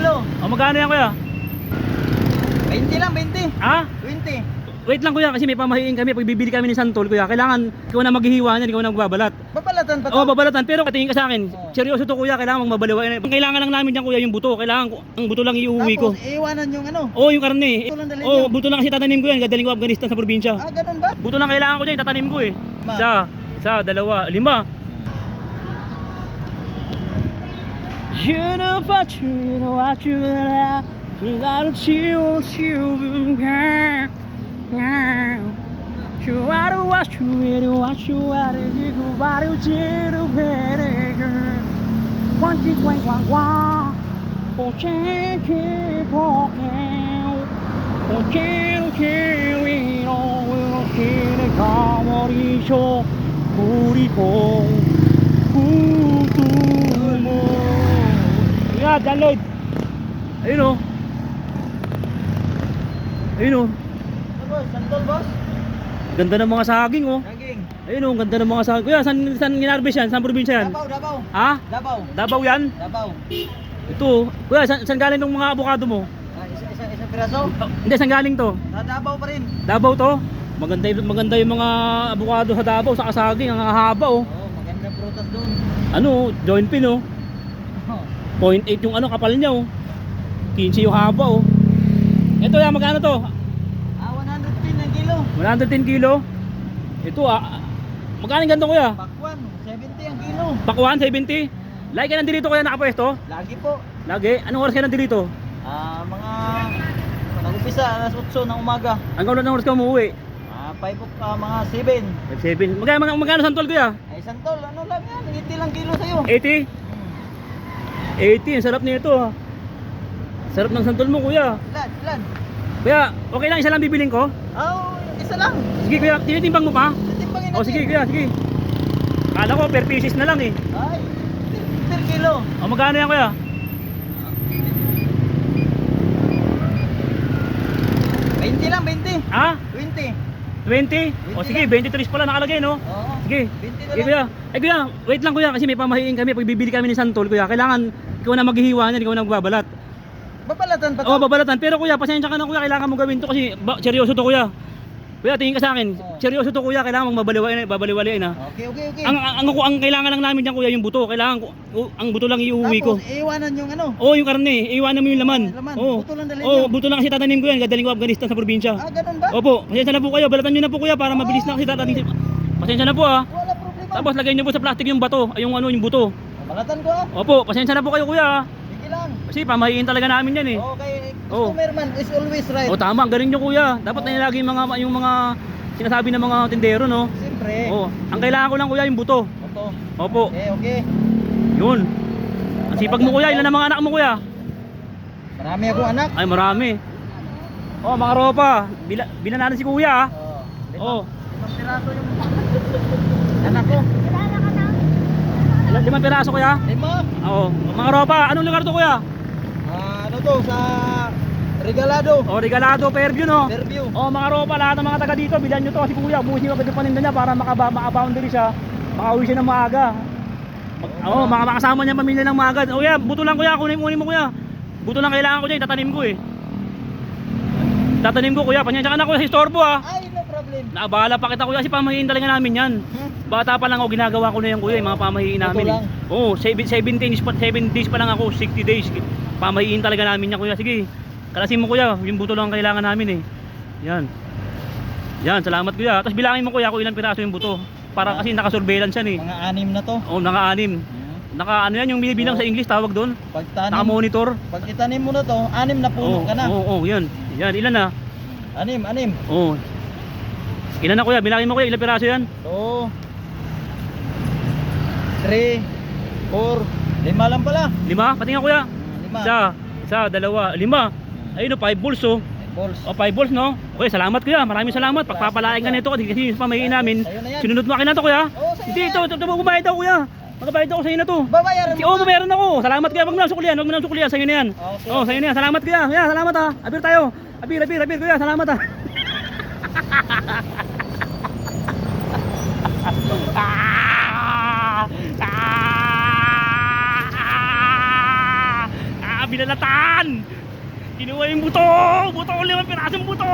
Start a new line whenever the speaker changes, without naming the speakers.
kilo.
O magkano yan kuya?
20 lang, 20.
Ha?
20.
Wait lang kuya, kasi may pamahiin kami. Pag bibili kami ni Santol kuya, kailangan ikaw na maghihiwa niyan, ikaw na magbabalat.
Babalatan pa to.
Oo, babalatan. Pero tingin ka sa akin,
Oo.
seryoso to kuya, kailangan mong babaliwain. Ang kailangan lang namin diyan kuya yung buto. Kailangan ang buto lang iuwi ko.
Tapos, iiwanan yung ano.
Oo, yung karne.
Buto lang dalhin
Oo,
niyo.
buto lang kasi tatanim ko yan. Gadaling ko Afghanistan sa probinsya.
Ah, ganun ba?
Buto lang kailangan ko dyan, tatanim ko eh.
Ma.
Isa, dalawa, lima. You know what you know what you love. You gotta chill. You gotta watch you really watch you out of you gotta chill better. One thing wang. Oh change oh carry on will kill the 가버리죠 우리고 구두모. Yeah, download. Ayun o. Ayun o.
Ano boss? Santol boss?
Ganda ng mga saging oh.
Saging.
Ayun oh, ganda ng mga saging. Kuya, saan ginarbis yan? Saan probinsya yan?
Davao, Davao.
Ha?
Davao.
Davao yan?
Davao.
Ito oh. Kuya, saan galing tong mga avocado mo?
Ah, isang piraso.
Hindi, saan galing to?
Sa Davao pa rin.
Davao to? Maganda yung mga avocado sa Davao, sa kasaging, ang haba oh.
Oo, magandang prutas doon.
Ano, joint pin oh.
Oh.
0.8 yung ano, kapal niya oh. 15 yung haba oh. Ito yan, magkano to?
Ah, 110 ang kilo.
110 kilo. Ito magkano yung ganito kuya?
Pakwan, 70 ang kilo.
Pakwan, 70. Lagi ka nandito kuya nakapwesto?
Lagi po.
Lagi? Anong oras ka nandito?
Mga nag-umpisa alas 8 ng umaga.
Hanggang ulit ng oras ka umuwi?
5 mga 7.
7. Magkano santol kuya?
Ay santol, ano lang yan? 80 lang kilo sa'yo.
80? 80, ang sarap nito ha. Sarap ng santol mo kuya.
Ilan?
Kuya, okay lang isa lang bibiling ko?
Oh, isa lang.
Sige kuya, tinitimbang mo pa?
Titimbangin
O sige kuya, sige. Kala ko per pieces na lang eh.
Ay, 10 kilo.
O magkano yan kuya?
Lang, 20.
Ha?
20.
20? O
20
sige, 23 pala nakalagay no?
Oo.
Sige.
20 na
Sige kuya. Kuya, wait lang kuya kasi may pamahiin kami. Pag bibili kami ni Santol kuya, kailangan ikaw na maghihiwa niyan, ikaw na magbabalat.
Babalatan pa to.
Oo, babalatan. Pero kuya, pasensya ka na kuya, kailangan mo gawin to kasi seryoso to kuya. Kuya, tingin ka sa akin.
Oo.
Seryoso to kuya, kailangan mong babaliwalain ha.
Okay.
Ang kailangan lang namin diyan kuya yung buto. Kailangan ang buto lang iuwi ko.
Tapos, iiwanan yung ano.
Oo, yung karne, iwanan mo yung laman.
Laman.
Oo.
Buto lang dalhin
Oo,
niyo.
buto lang kasi tatanim ko yan, gadaling ko Afghanistan sa probinsya.
Ah, ganun ba?
Opo, pasensya na po kayo, balatan niyo na po kuya para mabilis na kasi tatanim. Pasensya na po ha.
Wala problema.
Tapos lagay niyo po sa plastic yung bato, ay yung ano, yung buto.
Babalatan ko ah.
Opo, pasensya na po kayo kuya ha.
Sige lang.
Kasi pamahiin talaga namin yan eh.
Okay,
Oo.
customer man is always right.
Oh, tama, ang galing nyo kuya. Dapat na lagi yung mga sinasabi ng mga tindero, no?
Siyempre.
Oh, ang kailangan ko lang kuya yung buto.
Opo.
Opo,
Okay.
yun. Ang sipag mo kuya, ilan ang mga anak mo kuya?
Marami akong anak.
Ay, marami. Oh, mga ropa, bilan natin si kuya ah. Oh,
5 piraso yung anak ko.
5 piraso kuya?
5?
Oo, mga ropa, anong lugar to kuya?
Ano to sa Regalado.
Oh, Regalado, Fairview no?
Fairview.
Oh, mga ropa, lahat ng mga taga dito, bilan nyo to kasi kuya, busi ka yung paninda niya para makaboundary siya. Makauwi siya ng maaga. Oo, makasama niya pamilya ng maaga. Oh yeah, buto lang kuya, kunin mo kuya. Buto lang kailangan ko dyan, tatanim ko eh. Tatanim ko kuya, pasensya ka na kuya sa istorbo ah.
Ay, no problem.
Naabala pa kita kuya kasi pamahiin talaga namin yan. Bata pa lang ako, ginagawa ko na yan kuya, yung mga pamahiin namin eh. Oo, 7 days pa lang ako, 60 days. Pamahiin talaga namin yan kuya, sige. Kalasin mo kuya, yung buto lang ang kailangan namin eh. Yan. Yan, salamat kuya. Tapos bilangin mo kuya kung ilang piraso yung buto. Para kasi naka-surveillance yan eh.
Mga 6 na to.
Oo, naka-anim. Naka ano yan, yung binibilang sa English tawag doon. Naka-monitor.
Pag itanim mo na to, 6 na puno ka na.
Oo, yan. Yan, ilan na?
6.
Oo. Ilan na kuya? Bilangin mo kuya, ilang piraso yan?
So 3 4 5 lang pala.
5? Patingin kuya.
5.
Isa, dalawa, 5. Ayun o, 5 balls oh.
Balls.
O, 5 balls no? Okay, salamat kuya. Maraming salamat. Pagpapalain ka nito kasi yung pamahiin namin.
Sa'yo na yan.
Sinunod mo akin na to kuya.
Oo, sa'yo
Hindi,
na
ito magbabayad ako kuya. Magbabayad ako sa'yo na to.
Babayaran mo.
Oo, babayaran ako. Salamat kuya. Wag mo na suklihan. Wag mo na suklihan. Sa'yo na yan.
Okay.
Oo, sa'yo na yan. Salamat kuya. Kuya, salamat ha. Abir tayo. Abir kuya. Salamat ha. binalatan. Kinuha yung buto! Buto! 5 pirasong buto!